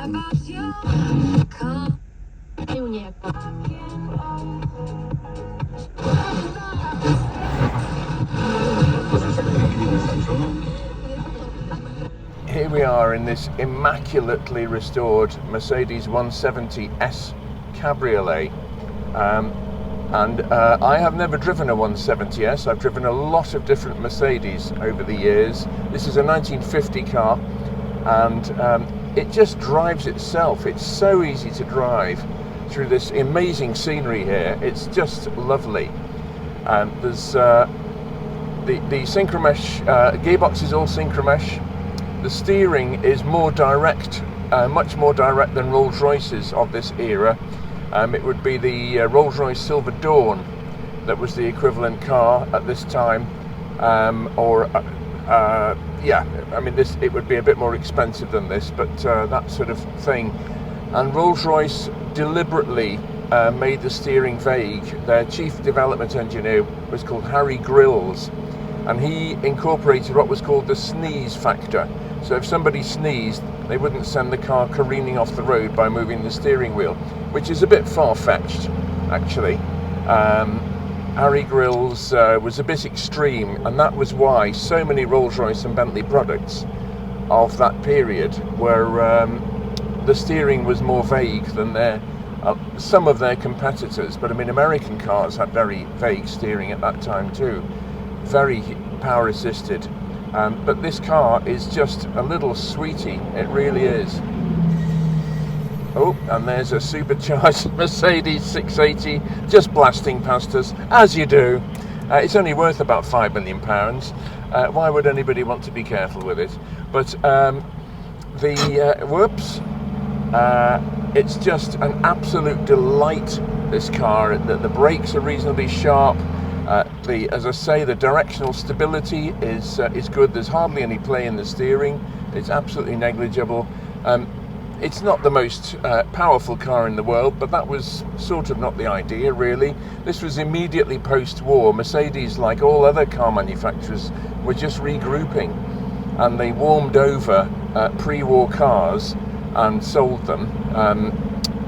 Here we are in this immaculately restored Mercedes 170S Cabriolet. I have never driven a 170S. I've driven a lot of different Mercedes over the years. This is a 1950 car, and it just drives itself. It's so easy to drive through this amazing scenery here. It's just lovely. There's the synchromesh gearbox is all synchromesh. The steering is more direct, much more direct than Rolls-Royces of this era. It would be the Rolls-Royce Silver Dawn that was the equivalent car at this time, it would be a bit more expensive than this, but that sort of thing. And Rolls-Royce deliberately made the steering vague. Their chief development engineer was called Harry Grills, and he incorporated what was called the sneeze factor. So if somebody sneezed, they wouldn't send the car careening off the road by moving the steering wheel, which is a bit far-fetched, actually. Harry Grills was a bit extreme, and that was why so many Rolls-Royce and Bentley products of that period were the steering was more vague than some of their competitors. But I mean, American cars had very vague steering at that time too, very power assisted. But this car is just a little sweetie, it really is. Oh, and there's a supercharged Mercedes 680 just blasting past us, as you do. It's only worth about £5 million. Why would anybody want to be careful with it? But it's just an absolute delight, this car. The brakes are reasonably sharp. As I say, the directional stability is good. There's hardly any play in the steering. It's absolutely negligible. It's not the most powerful car in the world, but that was sort of not the idea, really. This was immediately post-war. Mercedes, like all other car manufacturers, were just regrouping, and they warmed over pre-war cars and sold them.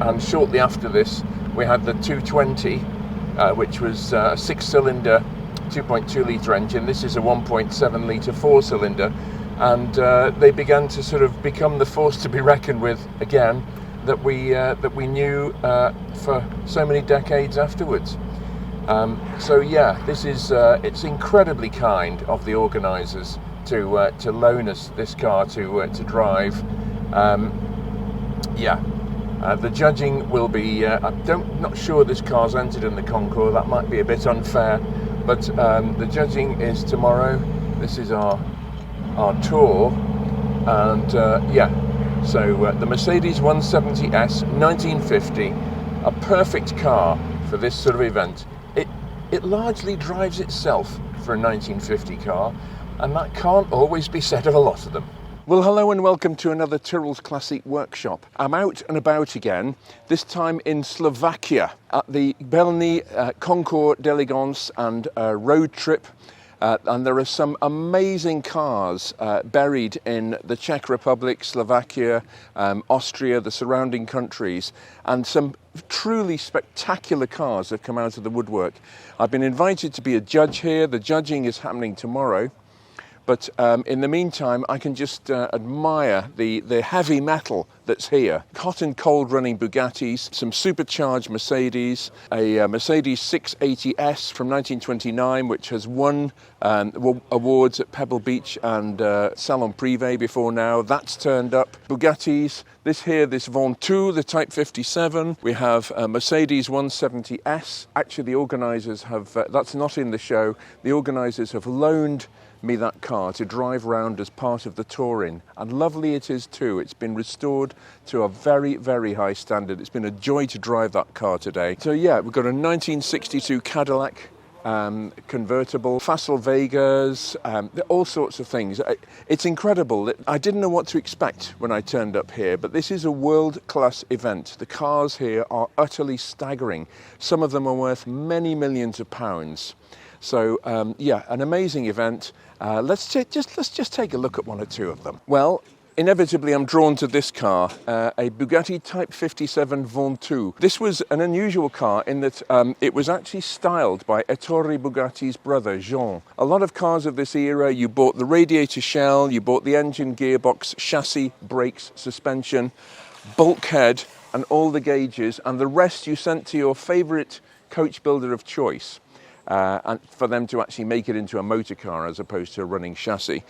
And shortly after this, we had the 220, which was a six-cylinder 2.2 litre engine. This is a 1.7 litre four-cylinder, and they began to sort of become the force to be reckoned with again that we knew for so many decades afterwards. So yeah, this is it's incredibly kind of the organisers to loan us this car to drive. The judging will be, not sure this car's entered in the Concours, that might be a bit unfair, but the judging is tomorrow. This is our tour, and so the Mercedes 170S 1950, a perfect car for this sort of event. It largely drives itself for a 1950 car, and that can't always be said of a lot of them. Well, hello and welcome to another Tyrrell's Classic Workshop. I'm out and about again, this time in Slovakia at the Gbel'any Concours d'Elegance and road trip. And there are some amazing cars buried in the Czech Republic, Slovakia, Austria, the surrounding countries, and some truly spectacular cars have come out of the woodwork. I've been invited to be a judge here. The judging is happening tomorrow. But in the meantime, I can just admire the heavy metal that's here. Hot and cold running Bugattis, some supercharged Mercedes, a Mercedes 680S from 1929, which has won awards at Pebble Beach and Salon Privé before now. That's turned up. Bugattis, this Ventoux, the Type 57. We have a Mercedes 170S. Actually, the organisers have, that's not in the show, the organisers have loaned me that car to drive around as part of the touring, and lovely it is too. It's been restored to a very, very high standard. It's been a joy to drive that car today. So yeah, we've got a 1962 Cadillac convertible, Facel Vegas, all sorts of things. It's incredible. I didn't know what to expect when I turned up here, but this is a world-class event. The cars here are utterly staggering. Some of them are worth many millions of pounds. So yeah, an amazing event. Let's just take a look at one or two of them. Well, inevitably I'm drawn to this car, a Bugatti Type 57 Ventoux. This was an unusual car in that it was actually styled by Ettore Bugatti's brother, Jean. A lot of cars of this era, you bought the radiator shell, you bought the engine, gearbox, chassis, brakes, suspension, bulkhead, and all the gauges, and the rest you sent to your favourite coach builder of choice, and for them to actually make it into a motor car as opposed to a running chassis.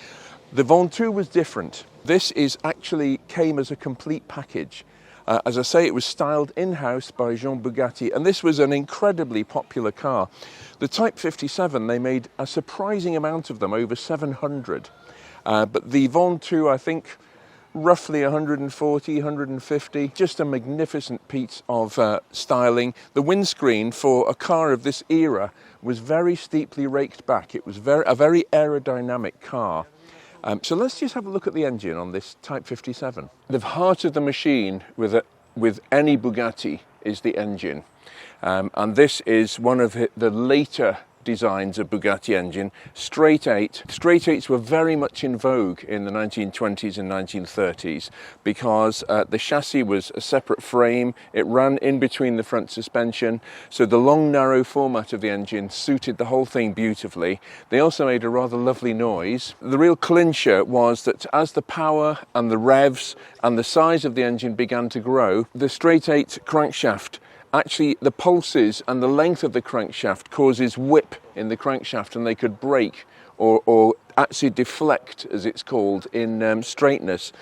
The Ventoux was different. This actually came as a complete package. As I say, it was styled in-house by Jean Bugatti, and this was an incredibly popular car. The Type 57, they made a surprising amount of them, over 700. But the Ventoux, I think, roughly 140, 150. Just a magnificent piece of styling. The windscreen for a car of this era was very steeply raked back. It was a very aerodynamic car. So let's just have a look at the engine on this Type 57. The heart of the machine with any Bugatti is the engine. And this is one of the later designs of Bugatti engine, straight 8. Straight 8s were very much in vogue in the 1920s and 1930s because the chassis was a separate frame. It ran in between the front suspension, so the long narrow format of the engine suited the whole thing beautifully. They also made a rather lovely noise. The real clincher was that as the power and the revs and the size of the engine began to grow, the straight 8 crankshaft, actually the pulses and the length of the crankshaft causes whip in the crankshaft, and they could break or actually deflect, as it's called, in straightness.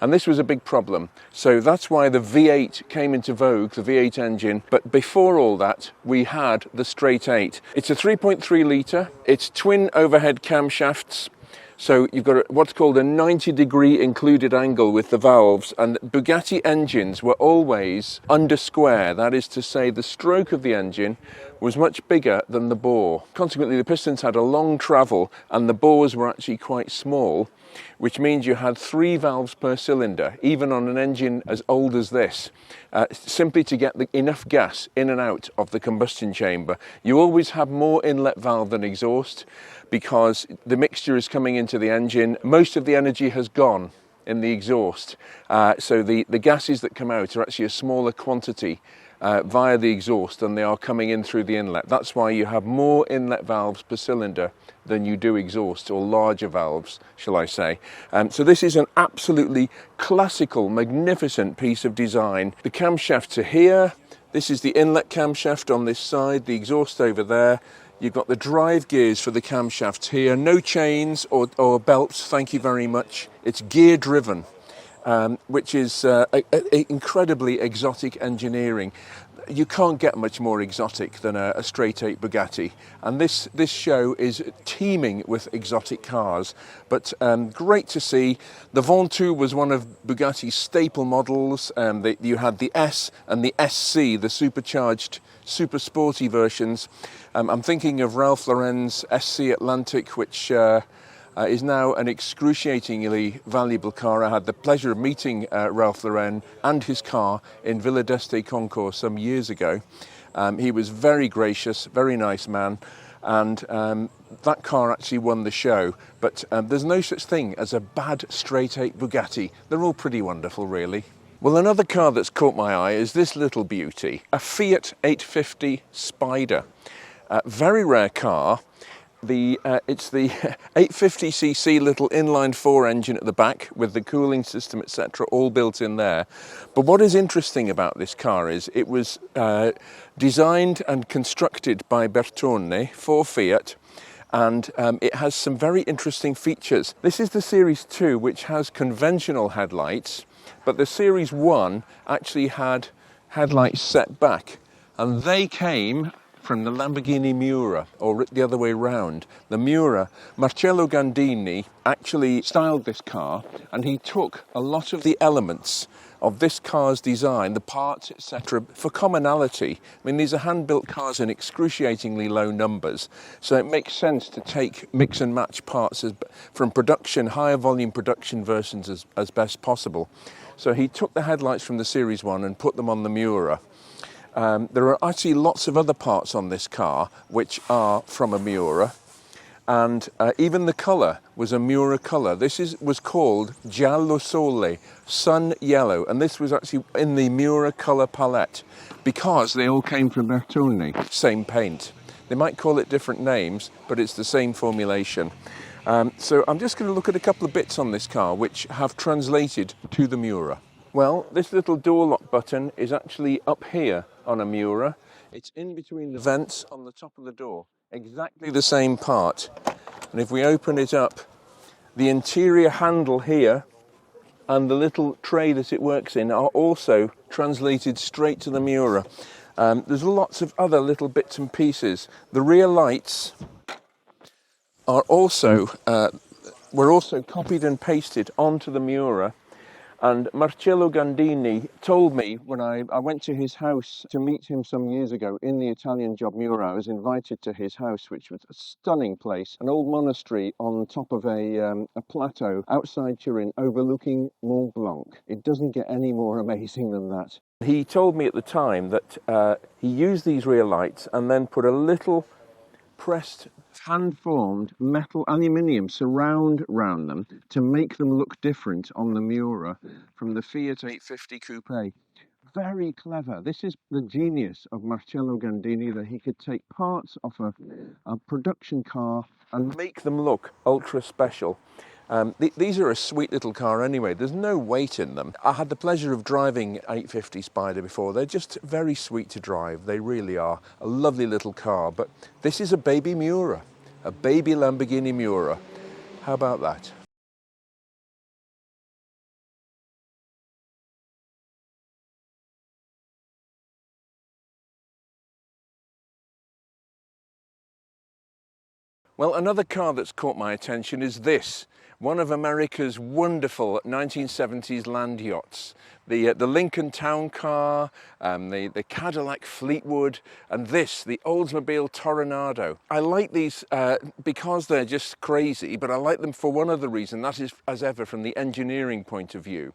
And this was a big problem. So that's why the V8 came into vogue, the V8 engine. But before all that, we had the straight 8. It's a 3.3 litre. It's twin overhead camshafts. So you've got what's called a 90-degree included angle with the valves, and Bugatti engines were always under square. That is to say, the stroke of the engine was much bigger than the bore. Consequently, the pistons had a long travel and the bores were actually quite small, which means you had 3 valves per cylinder, even on an engine as old as this, simply to get enough gas in and out of the combustion chamber. You always have more inlet valve than exhaust, because the mixture is coming into the engine. Most of the energy has gone in the exhaust. So the gases that come out are actually a smaller quantity via the exhaust than they are coming in through the inlet. That's why you have more inlet valves per cylinder than you do exhaust, or larger valves, shall I say. So this is an absolutely classical, magnificent piece of design. The camshafts are here. This is the inlet camshaft on this side, the exhaust over there. You've got the drive gears for the camshafts here. No chains or belts, thank you very much. It's gear driven, which is incredibly exotic engineering. You can't get much more exotic than a straight 8 Bugatti. And this show is teeming with exotic cars. But great to see. The Ventoux was one of Bugatti's staple models. You had the S and the SC, the supercharged, super sporty versions. I'm thinking of Ralph Lauren's SC Atlantic, which is now an excruciatingly valuable car. I had the pleasure of meeting Ralph Lauren and his car in Villa d'Este Concours some years ago. He was very gracious, very nice man, and that car actually won the show. But there's no such thing as a bad straight 8 Bugatti. They're all pretty wonderful, really. Well, another car that's caught my eye is this little beauty, a Fiat 850 Spider. Very rare car. It's the 850cc little inline 4 engine at the back with the cooling system, etc., all built in there. But what is interesting about this car is it was designed and constructed by Bertone for Fiat, and it has some very interesting features. This is the Series 2, which has conventional headlights, but the Series 1 actually had headlights set back, and they came from the Lamborghini Miura, or the other way round. The Miura, Marcello Gandini actually styled this car, and he took a lot of the elements of this car's design, the parts, etc., for commonality. I mean, these are hand-built cars in excruciatingly low numbers, so it makes sense to mix and match parts from production, higher volume production versions as best possible. So he took the headlights from the Series 1 and put them on the Miura. There are actually lots of other parts on this car which are from a Miura, and even the colour was a Miura colour. This was called Giallo Sole, sun yellow, and this was actually in the Miura colour palette because they all came from Bertone, same paint. They might call it different names, but it's the same formulation. So I'm just going to look at a couple of bits on this car which have translated to the Miura. Well, this little door lock button is actually up here on a Miura. It's in between the vents on the top of the door, exactly the same part. And if we open it up, the interior handle here and the little tray that it works in are also translated straight to the Miura. There's lots of other little bits and pieces. The rear lights are also were also copied and pasted onto the Miura. And Marcello Gandini told me when I went to his house to meet him some years ago in the Italian job Miura. I was invited to his house, which was a stunning place, an old monastery on top of a plateau outside Turin overlooking Mont Blanc. It doesn't get any more amazing than that. He told me at the time that he used these rear lights and then put a little pressed hand-formed metal aluminium surround round them to make them look different on the Miura from the Fiat 850 Coupe. Very clever. This is the genius of Marcello Gandini, that he could take parts of a production car and make them look ultra special. These are a sweet little car anyway. There's no weight in them. I had the pleasure of driving 850 Spider before. They're just very sweet to drive. They really are. A lovely little car. But this is a baby Miura, a baby Lamborghini Miura. How about that? Well, another car that's caught my attention is this. One of America's wonderful 1970s land yachts. The Lincoln Town Car, the Cadillac Fleetwood, and this, the Oldsmobile Toronado. I like these because they're just crazy, but I like them for one other reason, that is, as ever, from the engineering point of view.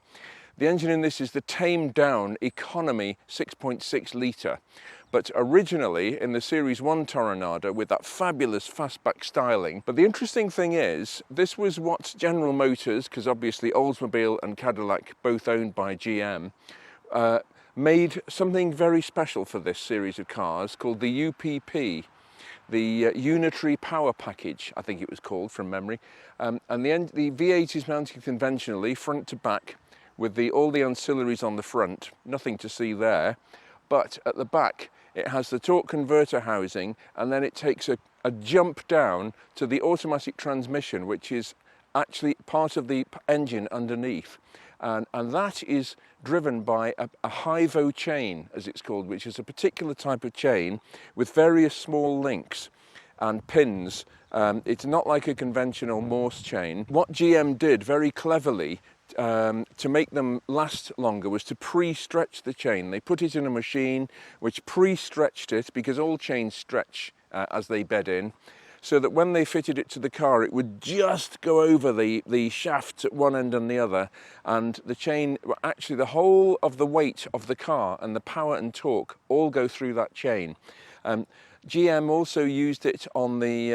The engine in this is the tamed down economy 6.6 litre. But originally in the Series 1 Toronado with that fabulous fastback styling. But the interesting thing is, this was what General Motors, because obviously Oldsmobile and Cadillac both owned by GM, made something very special for this series of cars called the UPP, the Unitary Power Package, I think it was called from memory. And the V8 is mounted conventionally, front to back, with all the ancillaries on the front, nothing to see there. But at the back, it has the torque converter housing, and then it takes a jump down to the automatic transmission, which is actually part of the engine underneath. And that is driven by a HIVO chain, as it's called, which is a particular type of chain with various small links and pins. It's not like a conventional Morse chain. What GM did very cleverly to make them last longer was to pre-stretch the chain. They put it in a machine which pre-stretched it, because all chains stretch as they bed in, so that when they fitted it to the car it would just go over the shafts at one end and the other, and the chain, actually the whole of the weight of the car and the power and torque all go through that chain. GM also used it on the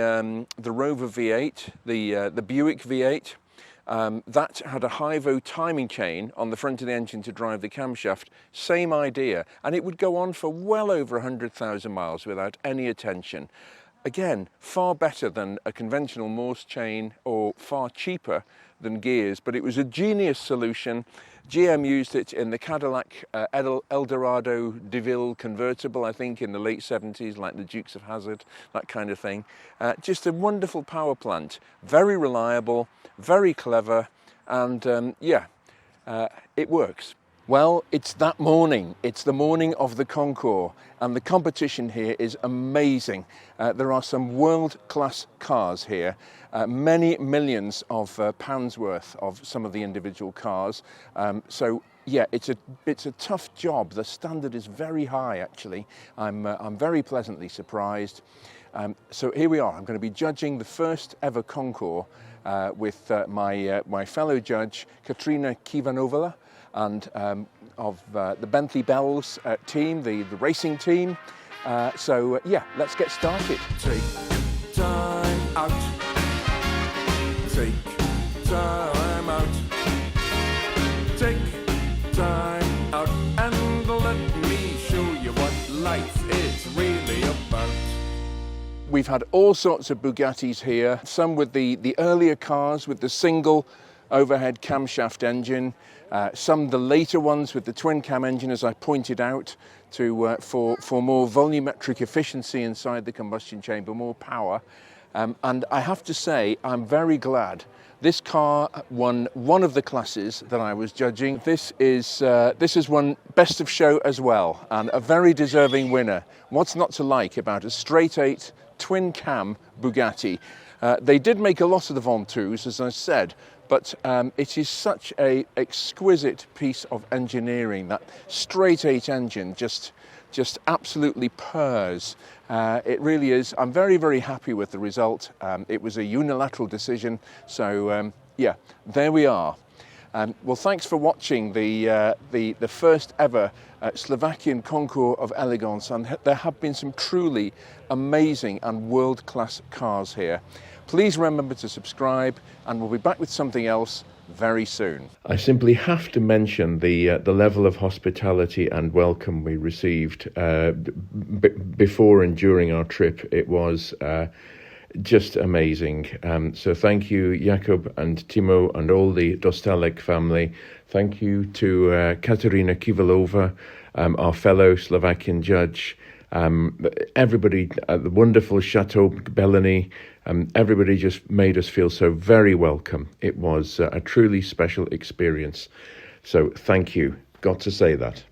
Rover V8, the Buick V8. That had a HIVO timing chain on the front of the engine to drive the camshaft. Same idea, and it would go on for well over 100,000 miles without any attention. Again, far better than a conventional Morse chain, or far cheaper than gears, but it was a genius solution. GM used it in the Cadillac Eldorado DeVille convertible, I think, in the late 70s, like the Dukes of Hazzard, that kind of thing. Just a wonderful power plant, very reliable, very clever, and it works. Well, it's that morning. It's the morning of the Concours, and the competition here is amazing. There are some world-class cars here, many millions of pounds worth of some of the individual cars. So yeah, it's a tough job. The standard is very high, actually. I'm very pleasantly surprised. So here we are. I'm going to be judging the first ever Concours with my fellow judge, Katrina Kivanovala, and of the Bentley Bells team, the racing team. So yeah, let's get started. Take time out. time out. Take time out and let me show you what life is really about. We've had all sorts of Bugattis here, some with the earlier cars with the single overhead camshaft engine, some the later ones with the twin cam engine, as I pointed out, for more volumetric efficiency inside the combustion chamber, more power. And I have to say, I'm very glad this car won one of the classes that I was judging. This has won Best of Show as well, and a very deserving winner. What's not to like about a straight 8 twin cam Bugatti? They did make a lot of the Ventoux, as I said, but it is such a exquisite piece of engineering. That straight 8 engine just absolutely purrs. It really is. I'm very, very happy with the result. It was a unilateral decision, so yeah, there we are. Well, thanks for watching the first ever Slovakian Concours of Elegance, and there have been some truly amazing and world-class cars here. Please remember to subscribe, and we'll be back with something else very soon. I simply have to mention the level of hospitality and welcome we received before and during our trip. It was just amazing. So thank you, Jakub and Timo and all the Dostalek family. Thank you to Katerina Kivalova, our fellow Slovakian judge. Everybody at the wonderful Chateau Gbel'any, everybody just made us feel so very welcome. It was a truly special experience. So thank you. Got to say that.